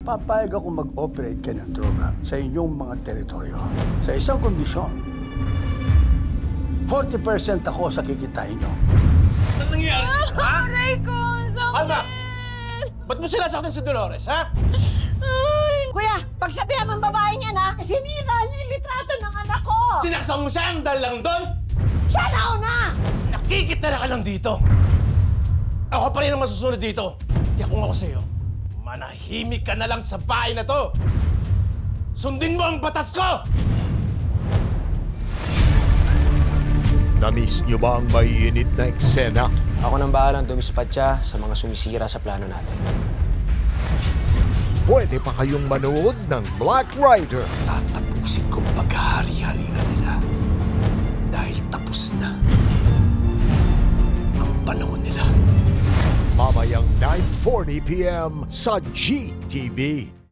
papayag ako mag-operate ka ng droga sa inyong mga teritoryo. Sa isang kondisyon, 40% ako sa kikitain nyo. Anong nangyayari? Ha? Aray ko, ang sakit! Alma! Ba't mo sinasaktan si Dolores, ha? Kuya, pagsabihan ng babae niya na, sinira niya yung litrato ng anak ko! Sinaksan mo siya ang dahil lang doon? Siya na una! Nakikita ka lang dito. Ako pa rin ang masusunod dito. Kaya kung ako sa'yo, manahimik ka na lang sa bahay na to. Sundin mo ang batas ko! Namiss niyo ba ang maiinit na eksena? Ako nang bahalang dumispatcha sa mga sumisira sa plano natin. Pwede pa kayong manood ng Black Rider. Tatapusin kong paghahari-harian nila. Dahil tapos na ang panahon nila. Mamayang 9:40 p.m. sa GTV.